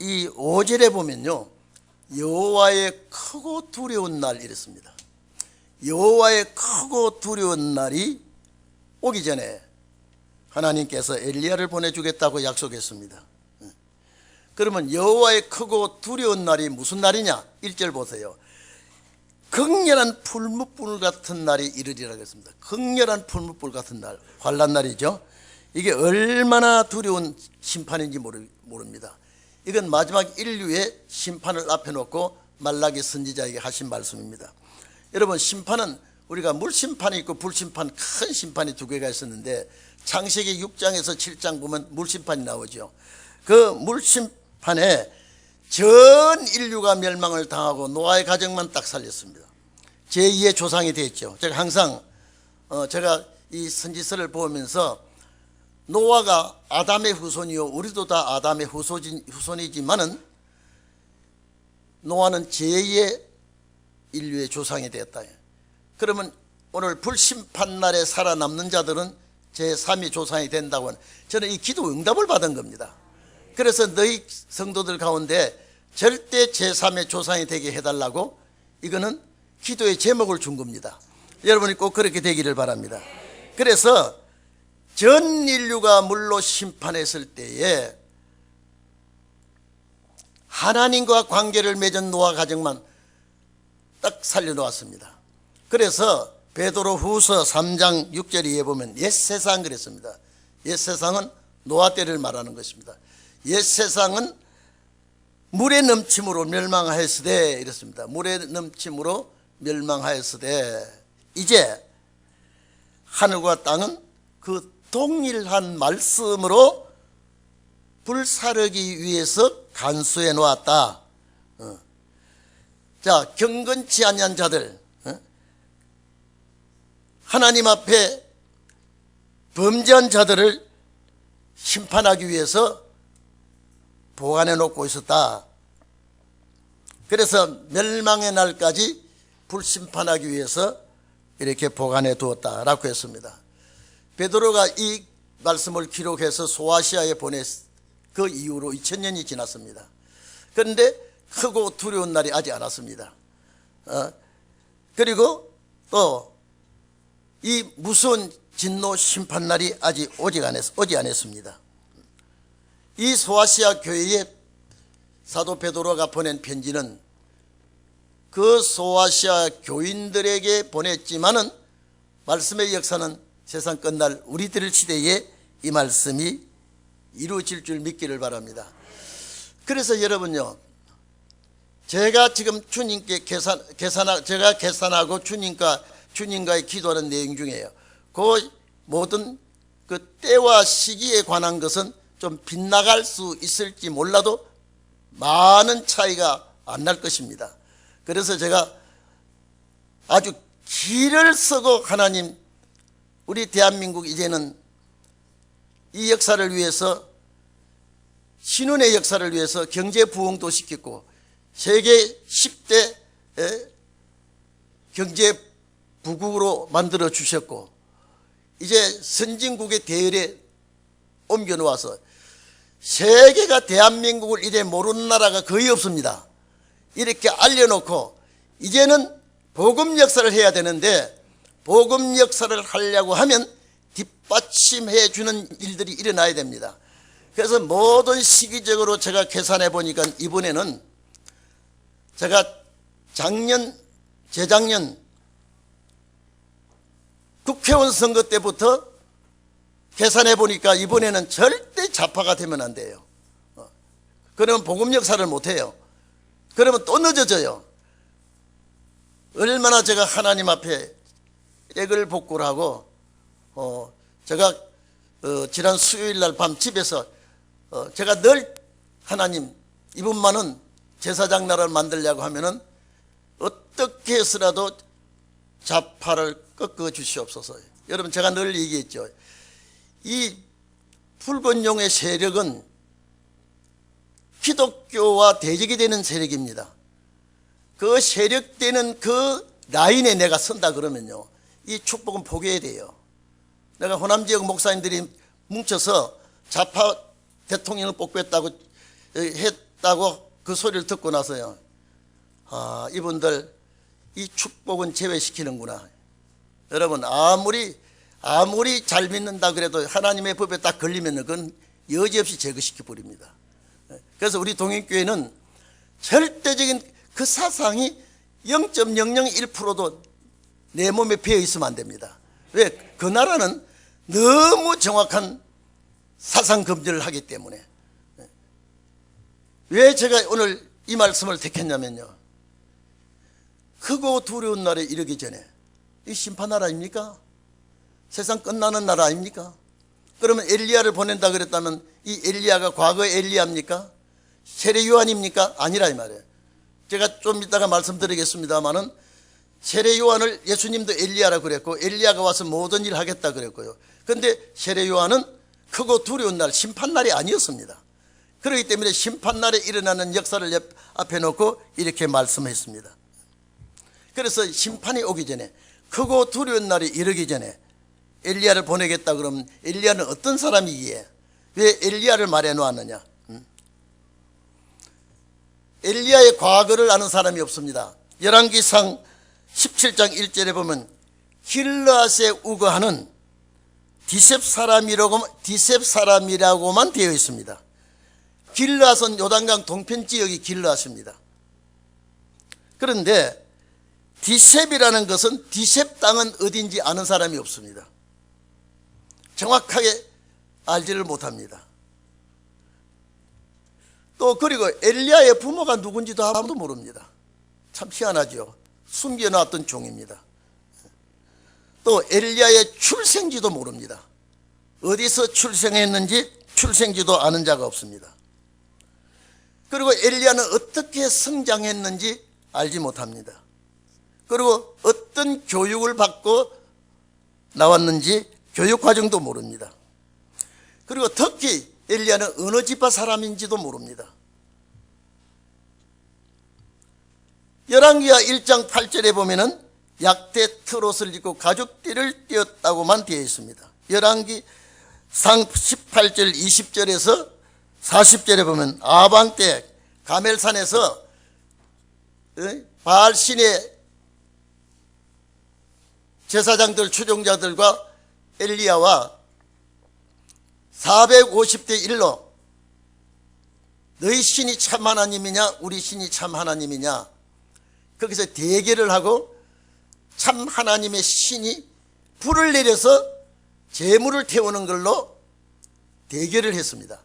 이 5절에 보면요, 여호와의 크고 두려운 날 이랬습니다. 여호와의 크고 두려운 날이 오기 전에 하나님께서 엘리야를 보내주겠다고 약속했습니다. 그러면 여호와의 크고 두려운 날이 무슨 날이냐? 1절 보세요. 극렬한 풀무불 같은 날이 이르리라 그랬습니다. 극렬한 풀무불 같은 날, 환난 날이죠. 이게 얼마나 두려운 심판인지 모릅니다. 이건 마지막 인류의 심판을 앞에 놓고 말라기 선지자에게 하신 말씀입니다. 여러분, 심판은 우리가 물심판이 있고 불심판, 큰 심판이 두 개가 있었는데 창세기 6장에서 7장 보면 물심판이 나오죠. 그 물심판에 전 인류가 멸망을 당하고 노아의 가정만 딱 살렸습니다. 제2의 조상이 됐죠. 제가 항상 제가 이 선지서를 보면서 노아가 아담의 후손이요, 우리도 다 아담의 후손이지만은 노아는 제2의 인류의 조상이 되었다. 그러면 오늘 불심판 날에 살아남는 자들은 제3의 조상이 된다고 하는, 저는 이 기도 응답을 받은 겁니다. 그래서 너희 성도들 가운데 절대 제3의 조상이 되게 해달라고, 이거는 기도의 제목을 준 겁니다. 여러분이 꼭 그렇게 되기를 바랍니다. 그래서 전 인류가 물로 심판했을 때에 하나님과 관계를 맺은 노아 가정만 딱 살려놓았습니다. 그래서 베드로 후서 3장 6절에 보면 옛세상 그랬습니다. 옛세상은 노아 때를 말하는 것입니다. 옛세상은 물의 넘침으로 멸망하였으되 이랬습니다. 물의 넘침으로 멸망하였으되 이제 하늘과 땅은 그 동일한 말씀으로 불사르기 위해서 간수해 놓았다. 자, 경건치 아니한 자들, 하나님 앞에 범죄한 자들을 심판하기 위해서 보관해 놓고 있었다. 그래서 멸망의 날까지 불심판하기 위해서 이렇게 보관해 두었다라고 했습니다. 베드로가 이 말씀을 기록해서 소아시아에 보냈 그 이후로 2000년이 지났습니다. 그런데 크고 두려운 날이 아직 안 왔습니다. 그리고 또 이 무서운 진노 심판 날이 아직 오지 않았습니다. 이 소아시아 교회에 사도 베드로가 보낸 편지는 그 소아시아 교인들에게 보냈지만은 말씀의 역사는 세상 끝날 우리들 시대에 이 말씀이 이루어질 줄 믿기를 바랍니다. 그래서 여러분요, 제가 지금 주님께 제가 계산하고 주님과의 기도하는 내용 중에요, 그 모든 그 때와 시기에 관한 것은 좀 빗나갈 수 있을지 몰라도 많은 차이가 안 날 것입니다. 그래서 제가 아주 길을 쓰고 하나님, 우리 대한민국 이제는 이 역사를 위해서, 신혼의 역사를 위해서 경제 부흥도 시켰고 세계 10대 경제 부국으로 만들어 주셨고 이제 선진국의 대열에 옮겨 놓아서 세계가 대한민국을 이제 모르는 나라가 거의 없습니다. 이렇게 알려놓고 이제는 복음 역사를 해야 되는데, 복음 역사를 하려고 하면 뒷받침해 주는 일들이 일어나야 됩니다. 그래서 모든 시기적으로 제가 계산해 보니까 이번에는 제가 재작년 국회의원 선거 때부터 계산해 보니까 이번에는 절대 좌파가 되면 안 돼요. 그러면 복음 역사를 못 해요. 그러면 또 늦어져요. 얼마나 제가 하나님 앞에 액을 복구를 하고, 제가 지난 수요일 날 밤 집에서 제가 늘 하나님, 이분만은 제사장 나라를 만들려고 하면은 어떻게 해서라도 좌파를 꺾어 주시옵소서. 여러분, 제가 늘 얘기했죠. 이 붉은 용의 세력은 기독교와 대적이 되는 세력입니다. 그 세력되는 그 라인에 내가 선다 그러면요, 이 축복은 포기해야 돼요. 내가 호남 지역 목사님들이 뭉쳐서 좌파 대통령을 뽑겠다고 있다고 그 소리를 듣고 나서요, 아, 이분들 이 축복은 제외시키는구나. 여러분, 아무리 잘 믿는다 그래도 하나님의 법에 딱 걸리면 그건 여지없이 제거시켜 버립니다. 그래서 우리 동행교회는 절대적인 그 사상이 0.001%도 내 몸에 배어 있으면 안 됩니다. 왜? 그 나라는 너무 정확한 사상 검증을 하기 때문에. 왜 제가 오늘 이 말씀을 택했냐면요, 크고 두려운 날에 이르기 전에, 이 심판 나라 아닙니까? 세상 끝나는 나라 아닙니까? 그러면 엘리야를 보낸다 그랬다면 이 엘리야가 과거의 엘리야입니까? 세례 요한입니까? 아니라 이 말이에요. 제가 좀 이따가 말씀드리겠습니다마는 세례 요한을 예수님도 엘리야라고 그랬고, 엘리야가 와서 모든 일을 하겠다 그랬고요. 그런데 세례 요한은 크고 두려운 날, 심판날이 아니었습니다. 그렇기 때문에 심판날에 일어나는 역사를 앞에 놓고 이렇게 말씀했습니다. 그래서 심판이 오기 전에, 크고 두려운 날이 이르기 전에 엘리야를 보내겠다 그러면 엘리야는 어떤 사람이기에 왜 엘리야를 말해 놓았느냐? 엘리야의 과거를 아는 사람이 없습니다. 열왕기상 17장 1절에 보면 길르앗에 우거하는 디셉 사람이라고만 되어 있습니다. 길르앗은 요단강 동편 지역이 길르앗입니다. 그런데 디셉이라는 것은, 디셉 땅은 어딘지 아는 사람이 없습니다. 정확하게 알지를 못합니다. 또 그리고 엘리야의 부모가 누군지도 아무도 모릅니다. 참 희한하죠. 숨겨놨던 종입니다. 또 엘리야의 출생지도 모릅니다. 어디서 출생했는지 출생지도 아는 자가 없습니다. 그리고 엘리야는 어떻게 성장했는지 알지 못합니다. 그리고 어떤 교육을 받고 나왔는지 교육 과정도 모릅니다. 그리고 특히 엘리야는 어느 지파 사람인지도 모릅니다. 열왕기하 1장 8절에 보면은 약대 트롯을 입고 가죽띠를 띄었다고만 되어 있습니다. 열왕기상 18절 20절에서 40절에 보면 아방 때 가멜산에서 바알 신의 제사장들 추종자들과 엘리야와 450대 1로 너희 신이 참 하나님이냐 우리 신이 참 하나님이냐, 거기서 대결을 하고 참 하나님의 신이 불을 내려서 재물을 태우는 걸로 대결을 했습니다.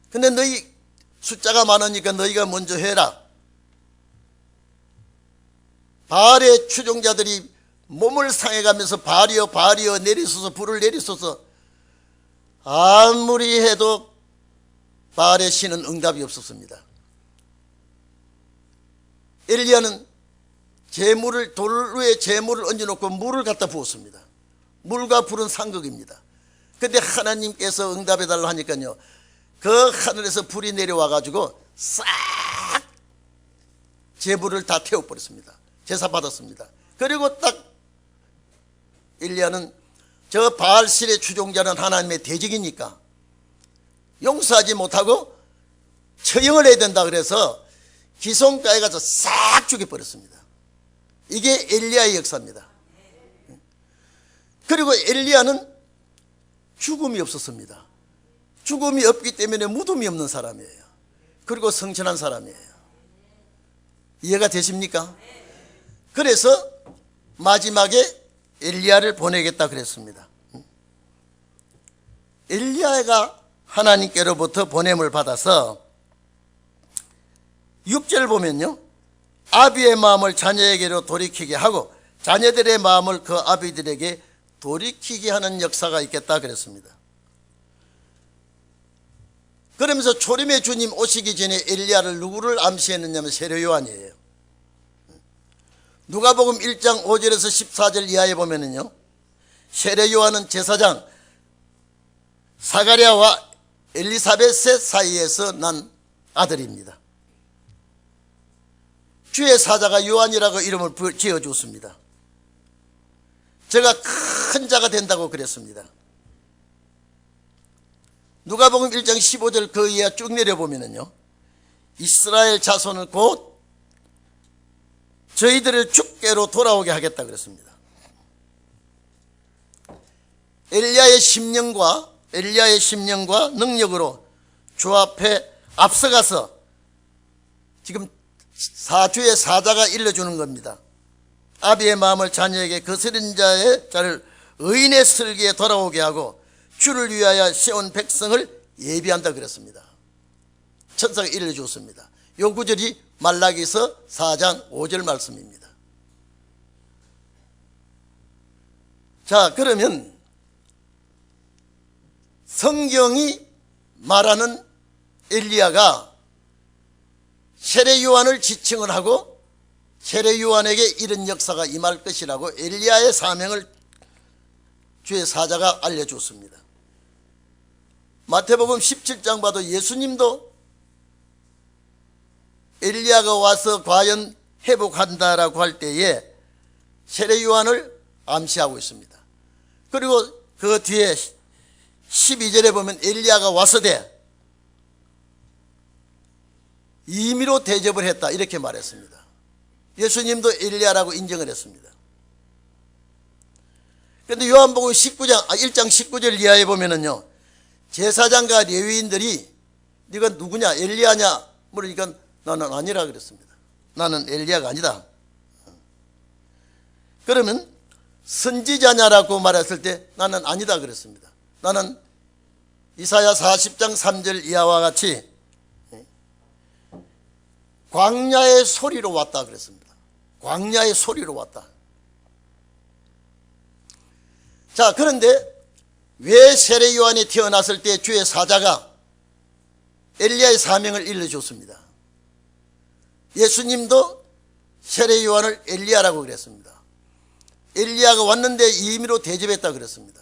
근데 너희 숫자가 많으니까 너희가 먼저 해라. 바알의 추종자들이 몸을 상해가면서 바알이여 바알이여 내리소서, 불을 내리소서, 아무리 해도 바알의 신은 응답이 없었습니다. 엘리야는 재물을, 돌 위에 재물을 얹어놓고 물을 갖다 부었습니다. 물과 불은 상극입니다. 그런데 하나님께서 응답해달라 하니까요, 그 하늘에서 불이 내려와 가지고 싹 재물을 다 태워버렸습니다. 제사 받았습니다. 그리고 딱 엘리야는 저 바알신의 추종자는 하나님의 대적이니까 용서하지 못하고 처형을 해야 된다 그래서 기슭가에 가서 싹 죽여버렸습니다. 이게 엘리야의 역사입니다. 그리고 엘리야는 죽음이 없었습니다. 죽음이 없기 때문에 무덤이 없는 사람이에요. 그리고 성천한 사람이에요. 이해가 되십니까? 그래서 마지막에 엘리야를 보내겠다 그랬습니다. 엘리야가 하나님께로부터 보냄을 받아서 6절 보면요, 아비의 마음을 자녀에게로 돌이키게 하고 자녀들의 마음을 그 아비들에게 돌이키게 하는 역사가 있겠다 그랬습니다. 그러면서 초림의 주님 오시기 전에 엘리야를 누구를 암시했느냐면 세례 요한이에요. 누가복음 1장 5절에서 14절 이하에 보면은요, 세례 요한은 제사장 사가랴와 엘리사벳의 사이에서 난 아들입니다. 주의 사자가 요한이라고 이름을 지어줬습니다. 제가 큰 자가 된다고 그랬습니다. 누가복음 1장 15절 그 이하 쭉 내려보면은요, 이스라엘 자손은 곧 저희들을 주께로 돌아오게 하겠다 그랬습니다. 엘리야의 심령과 능력으로 주 앞에 앞서가서 지금 사주의 사자가 일러주는 겁니다. 아비의 마음을 자녀에게 거스린 자를 의인의 슬기에 돌아오게 하고 주를 위하여 세운 백성을 예비한다 그랬습니다. 천사가 일러주었습니다. 요 구절이 말라기서 4장 5절 말씀입니다. 자, 그러면 성경이 말하는 엘리야가 세례 요한을 지칭을 하고 세례 요한에게 이런 역사가 임할 것이라고 엘리야의 사명을 주의 사자가 알려줬습니다. 마태복음 17장 봐도 예수님도 엘리야가 와서 과연 회복한다라고 할 때에 세례 요한을 암시하고 있습니다. 그리고 그 뒤에 12절에 보면 엘리야가 와서되 임의로 대접을 했다 이렇게 말했습니다. 예수님도 엘리야라고 인정을 했습니다. 그런데 요한복음 1장 19절 이하에 보면은요, 제사장과 레위인들이 네가 누구냐 엘리야냐 물으니까 나는 아니라 그랬습니다. 나는 엘리야가 아니다. 그러면 선지자냐라고 말했을 때 나는 아니다 그랬습니다. 나는 이사야 40장 3절 이하와 같이 광야의 소리로 왔다 그랬습니다. 광야의 소리로 왔다. 자, 그런데 왜 세례 요한이 태어났을 때 주의 사자가 엘리야의 사명을 일러줬습니다. 예수님도 세례 요한을 엘리야라고 그랬습니다. 엘리야가 왔는데 임의로 대접했다 그랬습니다.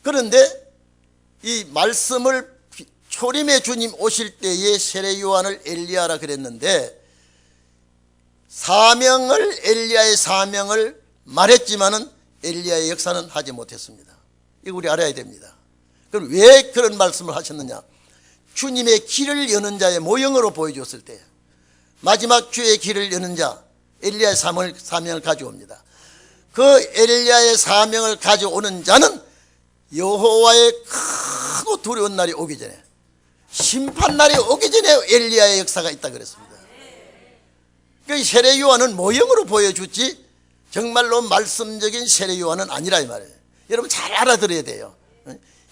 그런데 이 말씀을 초림의 주님 오실 때에 세례 요한을 엘리야라 그랬는데 엘리야의 사명을 말했지만은 엘리야의 역사는 하지 못했습니다. 이거 우리 알아야 됩니다. 그럼 왜 그런 말씀을 하셨느냐? 주님의 길을 여는 자의 모형으로 보여줬을 때 마지막 주의 길을 여는 자 엘리야의 사명을 가져옵니다. 그 엘리야의 사명을 가져오는 자는 여호와의 크고 두려운 날이 오기 전에, 심판날이 오기 전에 엘리야의 역사가 있다 그랬습니다. 그 세례 요한은 모형으로 보여주지 정말로 말씀적인 세례 요한은 아니라 이 말이에요. 여러분 잘 알아들어야 돼요.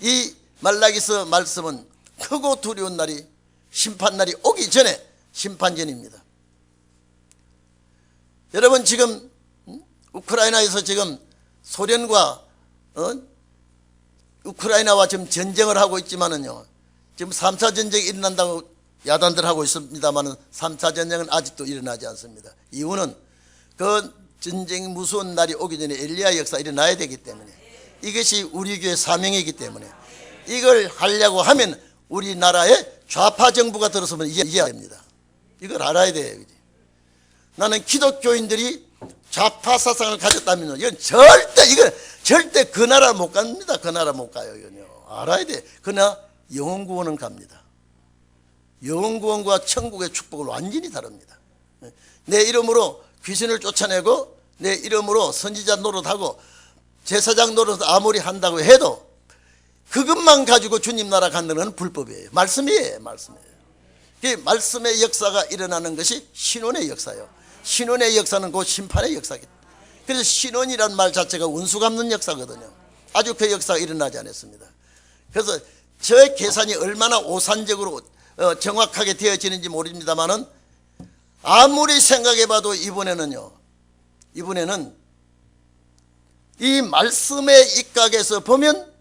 이 말라기서 말씀은 크고 두려운 날이, 심판날이 오기 전에, 심판전입니다. 여러분 지금 우크라이나에서 지금 소련과 우크라이나와 지금 전쟁을 하고 있지만은요, 지금 3차 전쟁이 일어난다고 야단들 하고 있습니다만은 3차 전쟁은 아직도 일어나지 않습니다. 이유는 그 전쟁이 무서운 날이 오기 전에 엘리야 역사가 일어나야 되기 때문에, 이것이 우리 교회 사명이기 때문에 이걸 하려고 하면 우리나라에 좌파 정부가 들어서면 이해해야 됩니다. 이걸 알아야 돼요. 나는 기독교인들이 좌파 사상을 가졌다면 이건 절대 그 나라 못 갑니다. 그 나라 못 가요. 이건요. 알아야 돼. 그러나 영혼 구원은 갑니다. 영혼 구원과 천국의 축복은 완전히 다릅니다. 내 이름으로 귀신을 쫓아내고 내 이름으로 선지자 노릇하고 제사장 노릇 아무리 한다고 해도 그것만 가지고 주님 나라 간다는 건 불법이에요. 말씀이에요. 말씀의 역사가 일어나는 것이 신원의 역사예요. 신원의 역사는 곧 심판의 역사겠다. 그래서 신원이란 말 자체가 운수 갚는 역사거든요. 아주 그 역사가 일어나지 않았습니다. 그래서 저 계산이 얼마나 오산적으로 정확하게 되어지는지 모릅니다만은 아무리 생각해봐도 이번에는 이 말씀의 입각에서 보면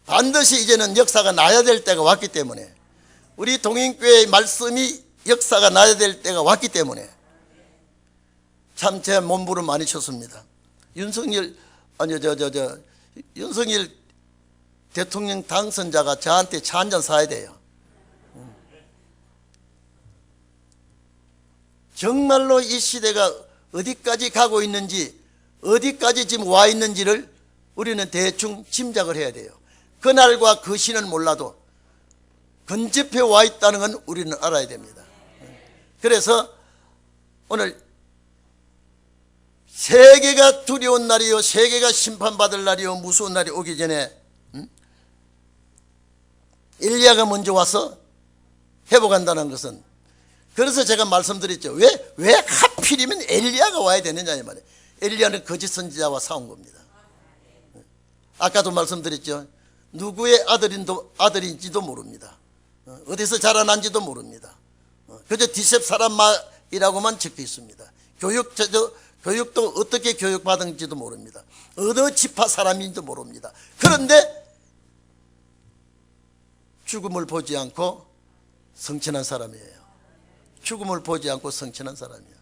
반드시 이제는 역사가 나야 될 때가 왔기 때문에, 우리 동인교회의 말씀이 역사가 나야 될 때가 왔기 때문에 참 제 몸부림 많이 쳤습니다. 윤석열 대통령 당선자가 저한테 차 한잔 사야 돼요. 정말로 이 시대가 어디까지 가고 있는지, 어디까지 지금 와 있는지를 우리는 대충 짐작을 해야 돼요. 그날과 그 시는 몰라도 근접해 와 있다는 건 우리는 알아야 됩니다. 그래서 오늘 세계가 두려운 날이요, 세계가 심판받을 날이요, 무서운 날이 오기 전에 엘리야가 먼저 와서 회복한다는 것은, 그래서 제가 말씀드렸죠. 왜 하필이면 엘리야가 와야 되느냐 이 말이에요. 엘리야는 거짓 선지자와 싸운 겁니다. 아까도 말씀드렸죠. 누구의 아들인지도 모릅니다. 어디서 자라난지도 모릅니다. 그저 디셉 사람이라고만 적혀 있습니다. 교육도 어떻게 교육받은지도 모릅니다. 어느 지파 사람인지도 모릅니다. 그런데 죽음을 보지 않고 성천한 사람이에요. 죽음을 보지 않고 성천한 사람이에요.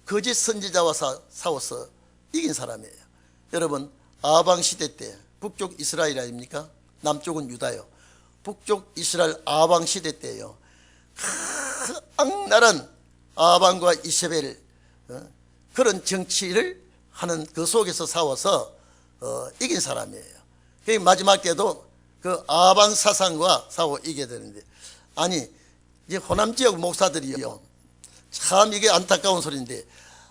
거짓 선지자와 싸워서 이긴 사람이에요. 여러분, 아방 시대 때 북쪽 이스라엘 아닙니까? 남쪽은 유다요. 북쪽 이스라엘 아방 시대 때요, 악랄한 아방과 이세벨, 그런 정치를 하는 그 속에서 싸워서 이긴 사람이에요. 마지막 때도 그 아방 사상과 싸워 이겨야 되는데, 아니 이제 호남 지역 목사들이요, 참 이게 안타까운 소리인데,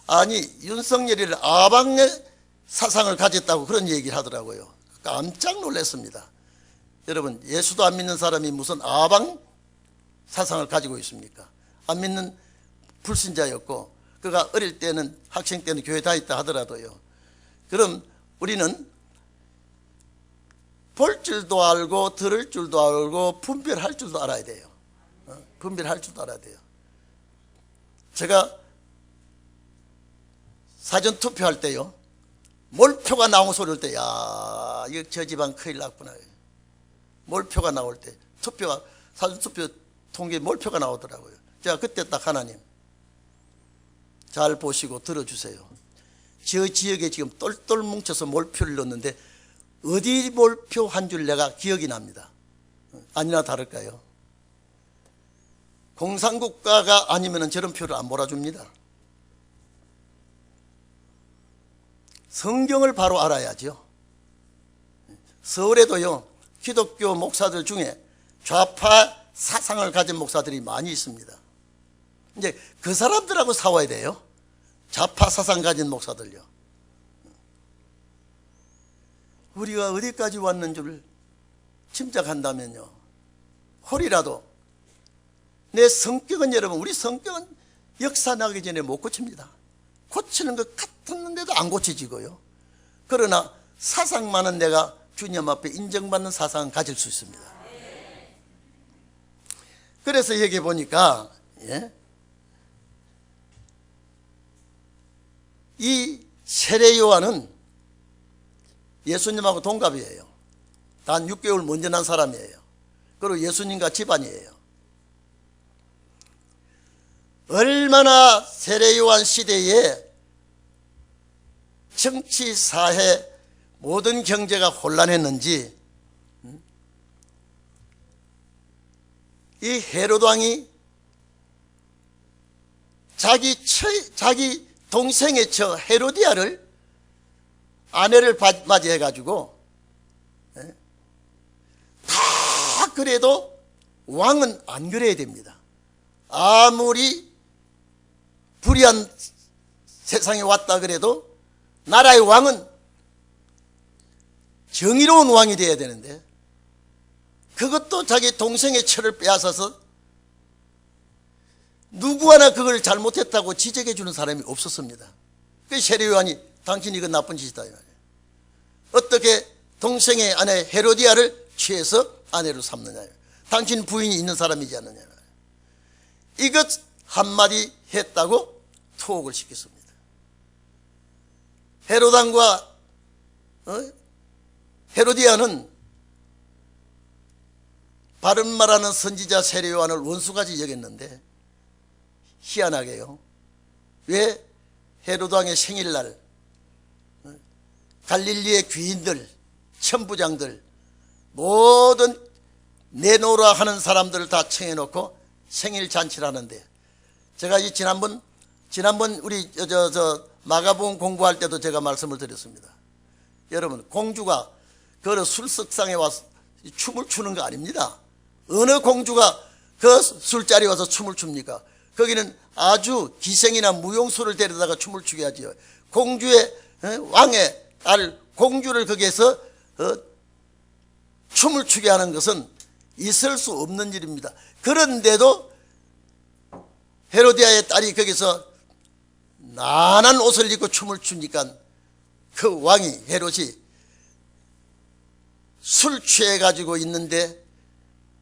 아니 윤석열이를 아방의 사상을 가졌다고 그런 얘기를 하더라고요. 깜짝 놀랐습니다. 여러분, 예수도 안 믿는 사람이 무슨 아방 사상을 가지고 있습니까? 안 믿는 불신자였고, 그가 어릴 때는, 학생 때는 교회 다녔다 하더라도요, 그럼 우리는 볼 줄도 알고 들을 줄도 알고 분별할 줄도 알아야 돼요. 분별할 줄도 알아야 돼요. 제가 사전 투표할 때요, 몰표가 나온 소리를 때, 야, 이거 저 집안 큰일 났구나. 몰표가 나올 때, 사전 투표 통계 몰표가 나오더라고요. 제가 그때 딱 하나님, 잘 보시고 들어주세요. 저 지역에 지금 똘똘 뭉쳐서 몰표를 넣었는데 어디 몰표 한 줄 내가 기억이 납니다. 아니나 다를까요? 공산국가가 아니면 저런 표를 안 몰아줍니다. 성경을 바로 알아야죠. 서울에도요, 기독교 목사들 중에 좌파 사상을 가진 목사들이 많이 있습니다. 이제 그 사람들하고 싸워야 돼요. 좌파 사상 가진 목사들요. 우리가 어디까지 왔는 줄 짐작한다면요, 홀이라도 내 성격은, 여러분, 우리 성격은 역사 나기 전에 못 고칩니다. 고치는 것 같았는데도 안 고쳐지고요. 그러나 사상만은 내가 주님 앞에 인정받는 사상을 가질 수 있습니다. 그래서 여기 보니까, 이 세례 요한은 예수님하고 동갑이에요. 단 6개월 먼저 난 사람이에요. 그리고 예수님과 집안이에요. 얼마나 세례 요한 시대에 정치, 사회, 모든 경제가 혼란했는지, 이 헤롯 왕이 자기 동생의 처 헤로디아를 아내를 맞이해 가지고, 다 그래도 왕은 안 그래야 됩니다. 아무리 불의한 세상에 왔다 그래도 나라의 왕은 정의로운 왕이 되어야 되는데, 그것도 자기 동생의 처를 빼앗아서 누구 하나 그걸 잘못했다고 지적해 주는 사람이 없었습니다. 그 세례 요한이 당신이 이건 나쁜 짓이다. 어떻게 동생의 아내 헤로디아를 취해서 아내로 삼느냐. 당신 부인이 있는 사람이지 않느냐. 이것 한마디 했다고 투옥을 시켰습니다. 헤롯 왕과 헤로디아는 바른 말하는 선지자 세례 요한을 원수같이 여겼는데, 희한하게요, 왜 헤롯 왕의 생일날 갈릴리의 귀인들, 천부장들, 모든 내노라 하는 사람들을 다 청해놓고 생일 잔치를 하는데, 제가 이 지난번 우리 마가복음 공부할 때도 제가 말씀을 드렸습니다. 여러분, 공주가 그 술석상에 와서 춤을 추는 거 아닙니다. 어느 공주가 그 술자리에 와서 춤을 춥니까? 거기는 아주 기생이나 무용수를 데려다가 춤을 추게 하지요. 공주의 왕의 딸 공주를 거기에서 춤을 추게 하는 것은 있을 수 없는 일입니다. 그런데도 헤로디아의 딸이 거기서 나난 옷을 입고 춤을 추니까 그 왕이 헤롯이 술 취해 가지고 있는데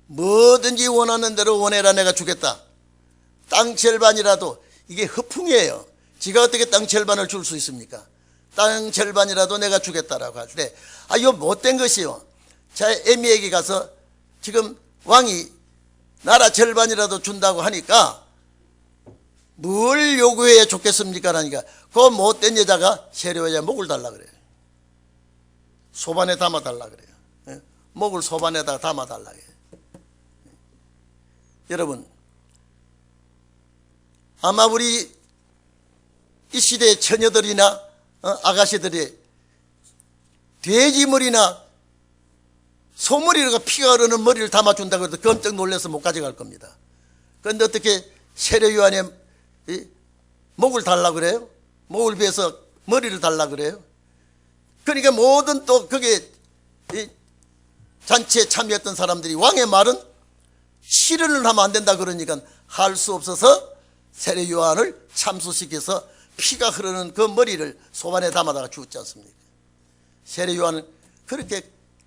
뭐든지 원하는 대로 원해라, 내가 주겠다. 땅 절반이라도, 이게 허풍이에요. 지가 어떻게 땅 절반을 줄 수 있습니까? 땅 절반이라도 내가 주겠다라고 할 때, 이거 못된 것이요. 자, 에미에게 가서 지금 왕이 나라 절반이라도 준다고 하니까 뭘 요구해야 좋겠습니까? 하니까 그 못된 여자가 세례요의 목을 달라 그래요. 소반에 담아 달라 그래요. 목을 소반에다가 담아 달라 그래요. 여러분, 아마 우리 이 시대의 처녀들이나 아가씨들이 돼지머리나 소머리가 피가 흐르는 머리를 담아준다고 해도 깜짝 놀라서 못 가져갈 겁니다. 그런데 어떻게 세례요한의 목을 달라 그래요? 목을 베어서 머리를 달라 그래요? 그러니까 모든 또 거기에 잔치에 참여했던 사람들이 왕의 말은 실현을 하면 안 된다 그러니까 할 수 없어서 세례요한을 참수시켜서 피가 흐르는 그 머리를 소반에 담아다가 주었지 않습니까? 세례요한은 그렇게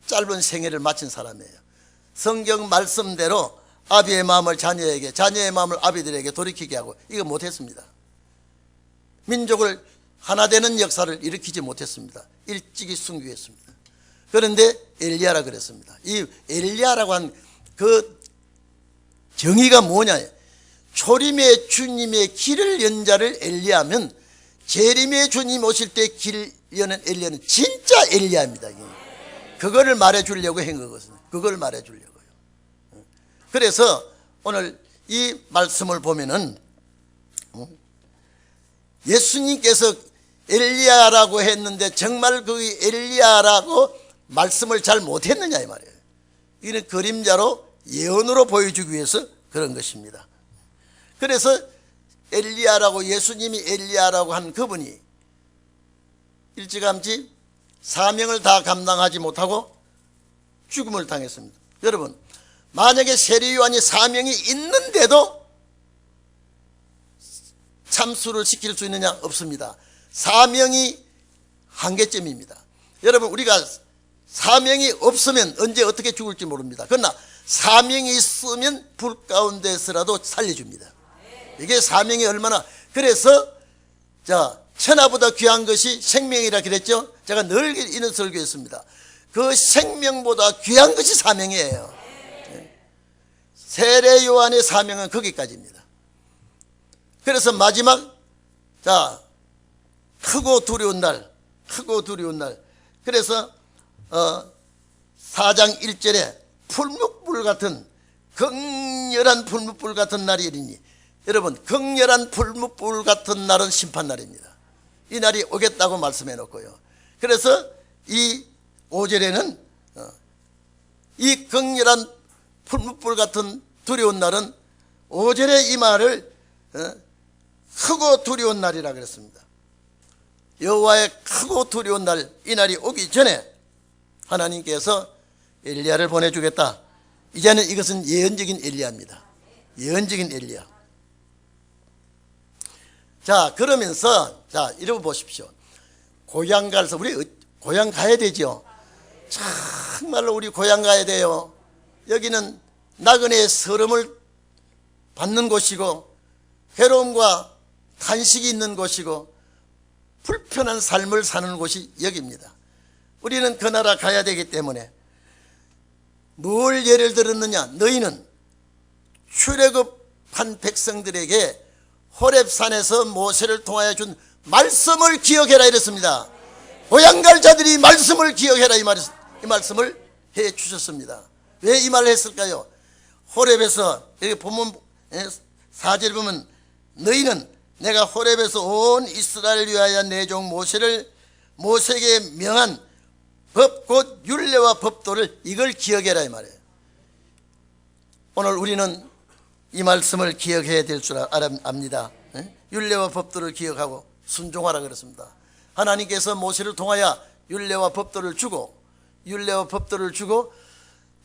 짧은 생애를 마친 사람이에요. 성경 말씀대로 아비의 마음을 자녀에게, 자녀의 마음을 아비들에게 돌이키게 하고 이거 못했습니다. 민족을 하나 되는 역사를 일으키지 못했습니다. 일찍이 순교했습니다. 그런데 엘리야라 그랬습니다. 이 엘리야라고 한 그 정의가 뭐냐, 초림의 주님의 길을 연 자를 엘리야면 재림의 주님 오실 때 길 여는 엘리야는 진짜 엘리야입니다. 그거를 말해주려고 한 거거든요. 그걸 말해주려고요. 그래서 오늘 이 말씀을 보면은 예수님께서 엘리야라고 했는데 정말 그 엘리야라고 말씀을 잘 못했느냐 이 말이에요. 이는 그림자로 예언으로 보여주기 위해서 그런 것입니다. 그래서 엘리야라고, 예수님이 엘리야라고 한 그분이 일찌감치 사명을 다 감당하지 못하고 죽음을 당했습니다. 여러분, 만약에 세례요한이 사명이 있는데도 참수를 시킬 수 있느냐? 없습니다. 사명이 한계점입니다. 여러분, 우리가 사명이 없으면 언제 어떻게 죽을지 모릅니다. 그러나 사명이 있으면 불 가운데서라도 살려줍니다. 이게 사명이 얼마나, 그래서 자, 천하보다 귀한 것이 생명이라 그랬죠. 제가 늘 이런 설교했습니다. 그 생명보다 귀한 것이 사명이에요. 세례 요한의 사명은 거기까지입니다. 그래서 마지막, 자, 크고 두려운 날, 크고 두려운 날. 그래서 4장 1절에 풀무불 같은, 극렬한 풀무불 같은 날이 이르니, 여러분, 극렬한 풀무불 같은 날은 심판날입니다. 이 날이 오겠다고 말씀해 놓고요. 그래서 이 5절에는 이 극렬한 풀무불 같은 두려운 날은 5절에 이 말을 크고 두려운 날이라 그랬습니다. 여호와의 크고 두려운 날, 이 날이 오기 전에 하나님께서 엘리야를 보내주겠다. 이제는 이것은 예언적인 엘리야입니다. 예언적인 엘리야. 자, 그러면서 자, 이러고 보십시오. 고향 가서, 우리 고향 가야 되죠. 정말로 우리 고향 가야 돼요. 여기는 나그네의 서름을 받는 곳이고 괴로움과 탄식이 있는 곳이고 불편한 삶을 사는 곳이 여기입니다. 우리는 그 나라 가야 되기 때문에 뭘 예를 들었느냐? 너희는 출애굽한 백성들에게 호렙산에서 모세를 통하여 준 말씀을 기억해라 이랬습니다. 고향 갈 자들이 말씀을 기억해라 이 말씀을 해 주셨습니다. 왜 이 말을 했을까요? 호렙에서, 여기 보면 4절 보면 너희는 내가 호렙에서 온 이스라엘 위하여 내 종 모세에게 명한 법 곧 율례와 법도를 이걸 기억해라 이 말이에요. 오늘 우리는 이 말씀을 기억해야 될 줄 압니다. 율례와 법도를 기억하고 순종하라 그랬습니다. 하나님께서 모세를 통하여 율례와 법도를 주고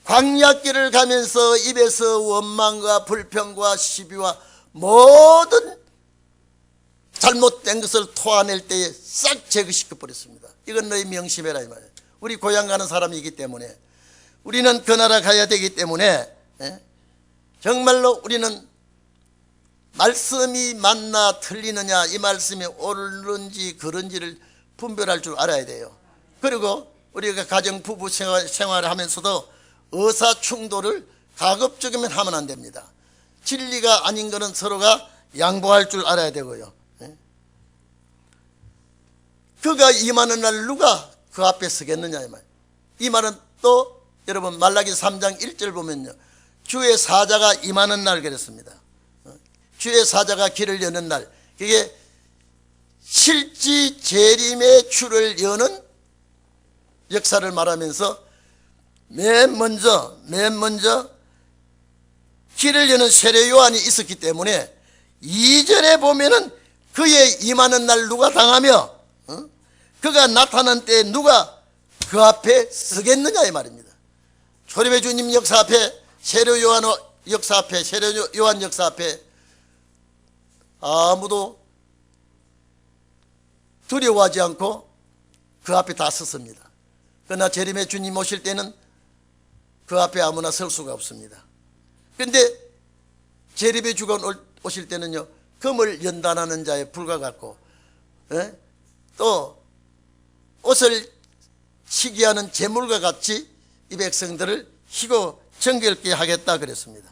광야길을 가면서 입에서 원망과 불평과 시비와 모든 잘못된 것을 토해낼 때에 싹 제거시켜 버렸습니다. 이건 너희 명심해라 이 말이에요. 우리 고향 가는 사람이기 때문에, 우리는 그 나라 가야 되기 때문에 정말로 우리는 말씀이 맞나 틀리느냐, 이 말씀이 옳은지 그른지를 분별할 줄 알아야 돼요. 그리고 우리가 가정 부부 생활을 하면서도 의사충돌을 가급적이면 하면 안 됩니다. 진리가 아닌 것은 서로가 양보할 줄 알아야 되고요. 그가 임하는 날 누가 그 앞에 서겠느냐 이 말. 이 말은 또 여러분 말라기 3장 1절 보면요, 주의 사자가 임하는 날 그랬습니다. 주의 사자가 길을 여는 날, 그게 실지 재림의 주를 여는 역사를 말하면서 맨 먼저 길을 여는 세례 요한이 있었기 때문에 2절에 보면은 그의 임하는 날 누가 당하며 그가 나타난 때에 누가 그 앞에 서겠느냐 이 말입니다. 초림의 주님 역사 앞에, 세례 요한 역사 앞에, 세례 요한 역사 앞에 아무도 두려워하지 않고 그 앞에 다 섰습니다. 그러나 재림의 주님 오실 때는 그 앞에 아무나 설 수가 없습니다. 그런데 재림의 주가 오실 때는요, 금을 연단하는 자의 불과 같고 또 옷을 치기하는 재물과 같이 이 백성들을 희고 정결케 하겠다 그랬습니다.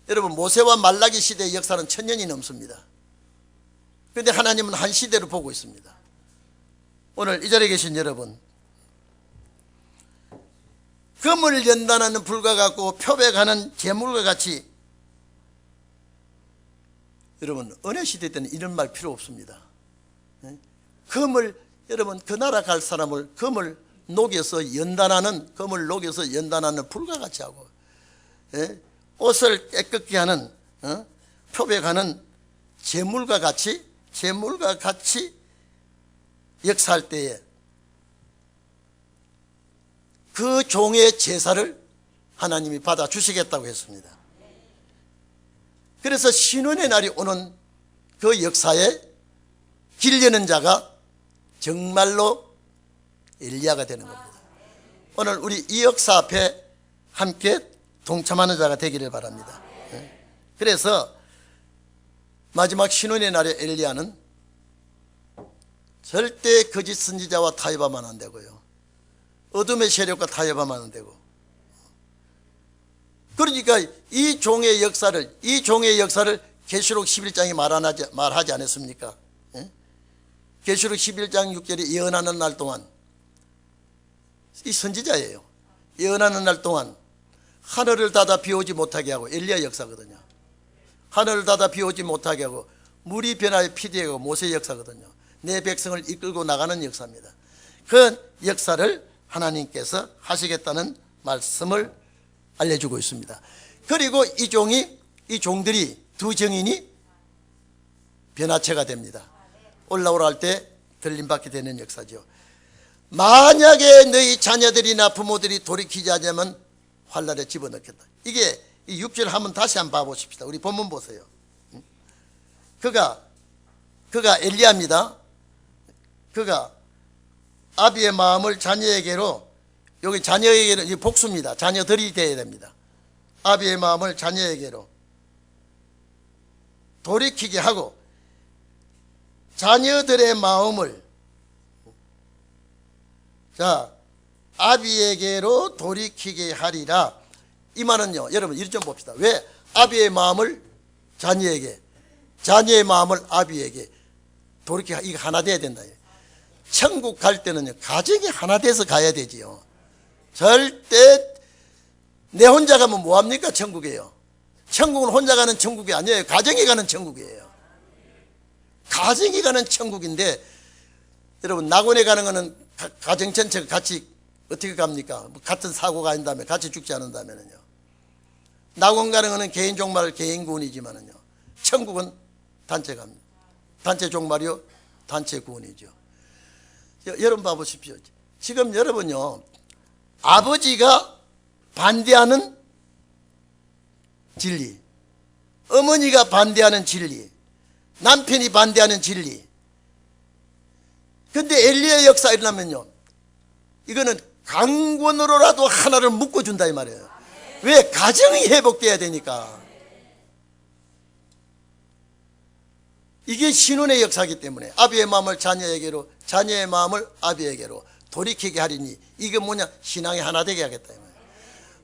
여러분, 모세와 말라기 시대의 역사는 1000년이 넘습니다. 그런데 하나님은 한 시대로 보고 있습니다. 오늘 이 자리에 계신 여러분, 금을 연단하는 불과 같고 표백하는 재물과 같이, 여러분 은혜 시대 때는 이런 말 필요 없습니다. 금을, 여러분 그 나라 갈 사람을 금을 녹여서 연단하는 불과 같이 하고, 옷을 깨끗게 하는 표백하는 재물과 같이 역사할 때에 그 종의 제사를 하나님이 받아주시겠다고 했습니다. 그래서 신원의 날이 오는 그 역사에 길 여는 자가 정말로 엘리야가 되는 겁니다. 오늘 우리 이 역사 앞에 함께 동참하는 자가 되기를 바랍니다. 그래서 마지막 신원의 날에 엘리야는 절대 거짓 선지자와 타협하면 안 되고요, 어둠의 세력과 타협하면 안 되고, 그러니까 이 종의 역사를 계시록 11장이 말하지 않았습니까? 계시록 11장 6절에 예언하는 날 동안, 이 선지자예요. 예언하는 날 동안 하늘을 닫아 비오지 못하게 하고, 엘리야 역사거든요. 하늘을 닫아 비오지 못하게 하고 물이 변하여 피되고 모세의 역사거든요. 내 백성을 이끌고 나가는 역사입니다. 그 역사를 하나님께서 하시겠다는 말씀을 알려주고 있습니다. 그리고 이 종들이 두 정인이 변화체가 됩니다. 올라오라 할 때 들림받게 되는 역사죠. 만약에 너희 자녀들이나 부모들이 돌이키지 않으면 환란에 집어넣겠다. 이게 이 6절 한번 다시 한번 봐보십시다. 우리 본문 보세요. 그가 엘리야입니다. 그가 아비의 마음을 자녀에게로, 여기 자녀에게는 이 복수입니다. 자녀들이 되어야 됩니다. 아비의 마음을 자녀에게로 돌이키게 하고 자녀들의 마음을 아비에게로 돌이키게 하리라. 이 말은요, 여러분 이리 좀 봅시다. 왜 아비의 마음을 자녀에게, 자녀의 마음을 아비에게 돌이키게, 이게 하나 돼야 된다. 천국 갈 때는요, 가정이 하나 돼서 가야 되지요. 절대 내 혼자 가면 뭐합니까? 천국이에요. 천국은 혼자 가는 천국이 아니에요. 가정이 가는 천국이에요. 가정이 가는 천국인데, 여러분 낙원에 가는 거는 가정 전체가 같이 어떻게 갑니까? 같은 사고가 아닌 다음에 같이 죽지 않은 다면은요. 낙원 가는 것은 개인 종말 개인 구원이지만은요, 천국은 단체 갑니다. 단체 종말이요, 단체 구원이죠. 여러분 봐보십시오. 지금 여러분요, 아버지가 반대하는 진리, 어머니가 반대하는 진리, 남편이 반대하는 진리. 근데 엘리야의 역사 일어나면요, 이거는 강권으로라도 하나를 묶어준다 이 말이에요. 왜? 가정이 회복돼야 되니까. 이게 신혼의 역사이기 때문에 아비의 마음을 자녀에게로, 자녀의 마음을 아비에게로 돌이키게 하리니, 이게 뭐냐? 신앙이 하나 되게 하겠다 이 말이에요.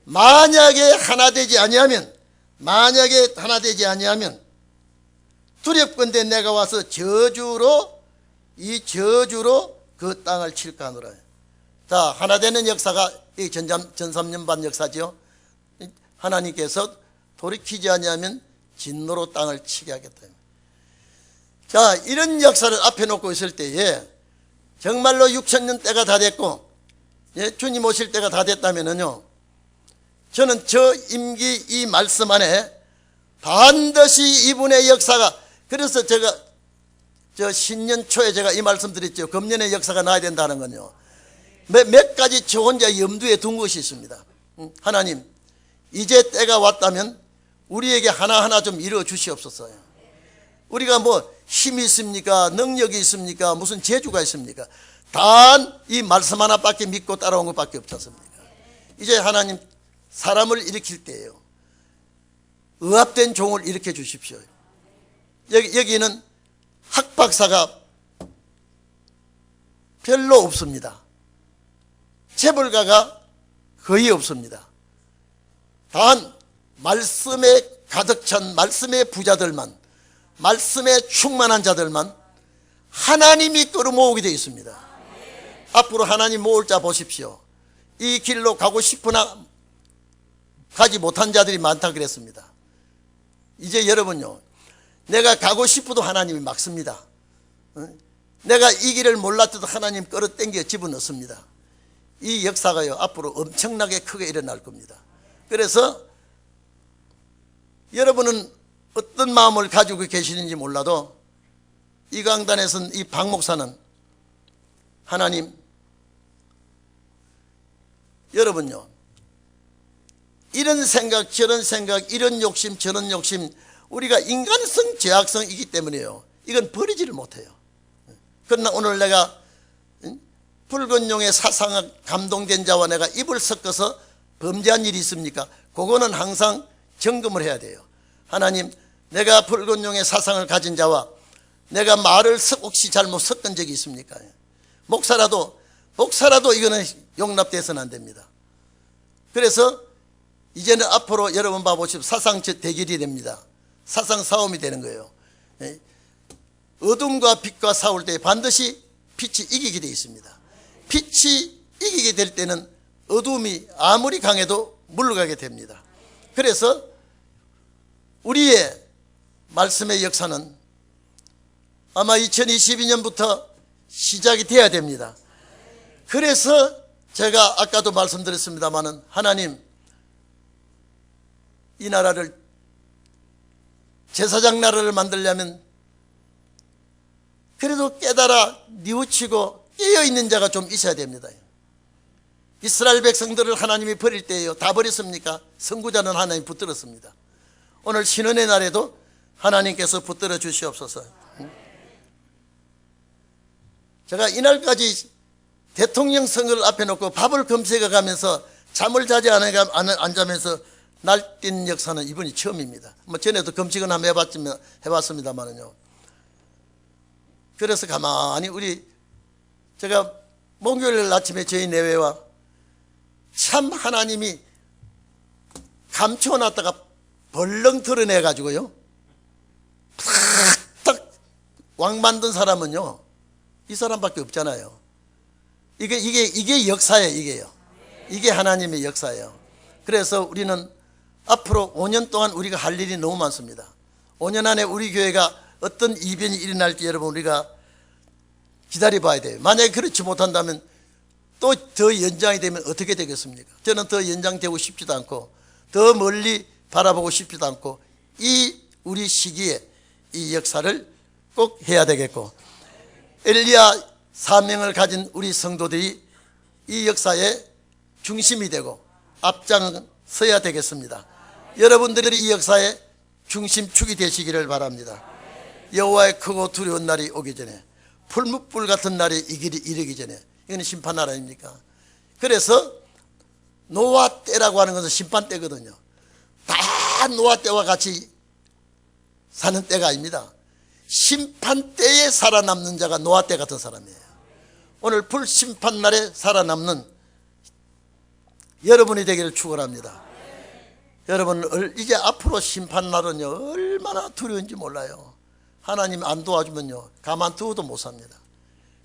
만약에 하나 되지 아니하면, 만약에 하나 되지 아니하면 두렵건대 내가 와서 저주로, 이 저주로 그 땅을 칠까 하노라. 자, 하나 되는 역사가 이 전삼년반 역사죠. 하나님께서 돌이키지 아니하면 진노로 땅을 치게 하겠다. 자, 이런 역사를 앞에 놓고 있을 때에 정말로 6천년 때가 다 됐고, 예, 주님 오실 때가 다 됐다면은요, 저는 저 임기 이 말씀 안에 반드시 이분의 역사가, 그래서 제가 저 신년 초에 제가 이 말씀 드렸죠. 금년의 역사가 나야 된다는 건요, 몇 가지 저 혼자 염두에 둔 것이 있습니다. 하나님, 이제 때가 왔다면 우리에게 하나하나 좀 이루어 주시옵소서. 우리가 뭐 힘이 있습니까? 능력이 있습니까? 무슨 재주가 있습니까? 단 이 말씀 하나밖에 믿고 따라온 것밖에 없지 않습니까? 이제 하나님, 사람을 일으킬 때예요. 의합된 종을 일으켜 주십시오. 여기는 학박사가 별로 없습니다. 재벌가가 거의 없습니다. 단 말씀에 가득 찬 말씀의 부자들만, 말씀에 충만한 자들만 하나님이 끌어모으게 되어 있습니다. 앞으로 하나님 모을 자 보십시오. 이 길로 가고 싶으나 가지 못한 자들이 많다 그랬습니다. 이제 여러분요, 내가 가고 싶어도 하나님이 막습니다. 내가 이 길을 몰랐어도 하나님 끌어당겨 집어넣습니다. 이 역사가요, 앞으로 엄청나게 크게 일어날 겁니다. 그래서 여러분은 어떤 마음을 가지고 계시는지 몰라도 이 강단에서는, 이 박 목사는 하나님, 여러분요, 이런 생각 저런 생각, 이런 욕심 저런 욕심, 우리가 인간성 죄악성이기 때문에요, 이건 버리지를 못해요. 그러나 오늘 내가 붉은 용의 사상에 감동된 자와 내가 입을 섞어서 범죄한 일이 있습니까? 그거는 항상 점검을 해야 돼요. 하나님, 내가 붉은 용의 사상을 가진 자와 내가 말을 혹시 잘못 섞은 적이 있습니까? 목사라도 이거는 용납돼서는 안 됩니다. 그래서 이제는 앞으로 여러분 봐보십시오. 사상 대결이 됩니다. 사상 싸움이 되는 거예요. 어둠과 빛과 싸울 때 반드시 빛이 이기게 되어 있습니다. 빛이 이기게 될 때는 어둠이 아무리 강해도 물러가게 됩니다. 그래서 우리의 말씀의 역사는 아마 2022년부터 시작이 돼야 됩니다. 그래서 제가 아까도 말씀드렸습니다마는, 하나님, 이 나라를, 제사장 나라를 만들려면 그래도 깨달아 뉘우치고 깨어있는 자가 좀 있어야 됩니다. 이스라엘 백성들을 하나님이 버릴 때예요. 다 버렸습니까? 선구자는 하나님 붙들었습니다. 오늘 신원의 날에도 하나님께서 붙들어 주시옵소서. 제가 이날까지 대통령 선거를 앞에 놓고 밥을 검색해 가면서 잠을 자지 않자면서 날뛴 역사는 이번이 처음입니다. 뭐 전에도 검색은 한번 해봤습니다만은요. 그래서 가만히 제가 목요일 아침에 저희 내외와 참 하나님이 감춰놨다가 벌렁 드러내가지고요, 탁탁 왕 만든 사람은요, 이 사람밖에 없잖아요. 이게 역사예요. 이게 하나님의 역사예요. 그래서 우리는 앞으로 5년 동안 우리가 할 일이 너무 많습니다. 5년 안에 우리 교회가 어떤 이변이 일어날지 여러분 우리가 기다려봐야 돼요. 만약에 그렇지 못한다면 또 더 연장이 되면 어떻게 되겠습니까? 저는 더 연장되고 싶지도 않고 더 멀리 바라보고 싶지도 않고 이 우리 시기에 이 역사를 꼭 해야 되겠고, 엘리야 사명을 가진 우리 성도들이 이 역사의 중심이 되고 앞장서야 되겠습니다. 여러분들이 이 역사의 중심축이 되시기를 바랍니다. 여호와의 크고 두려운 날이 오기 전에, 풀무불 같은 날이 이 길이 이르기 전에, 이건 심판날 아닙니까? 그래서 노아 때라고 하는 것은 심판 때거든요. 다 노아 때와 같이 사는 때가 아닙니다. 심판 때에 살아남는 자가 노아 때 같은 사람이에요. 오늘 불심판 날에 살아남는 여러분이 되기를 축원합니다. 여러분, 이제 앞으로 심판 날은요 얼마나 두려운지 몰라요. 하나님 안 도와주면요 가만두어도 못 삽니다.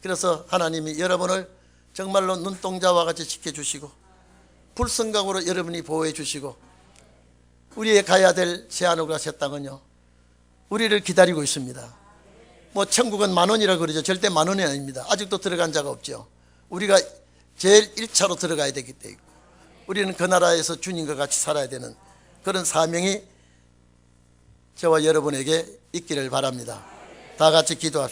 그래서 하나님이 여러분을 정말로 눈동자와 같이 지켜주시고 불성각으로 여러분이 보호해 주시고, 우리의 가야 될 새하늘과 새 땅은요 우리를 기다리고 있습니다. 뭐 천국은 10,000원이라고 그러죠. 절대 10,000원이 아닙니다. 아직도 들어간 자가 없죠. 우리가 제일 1차로 들어가야 되기 때문에 우리는 그 나라에서 주님과 같이 살아야 되는 그런 사명이 저와 여러분에게 있기를 바랍니다. 다 같이 기도합시다.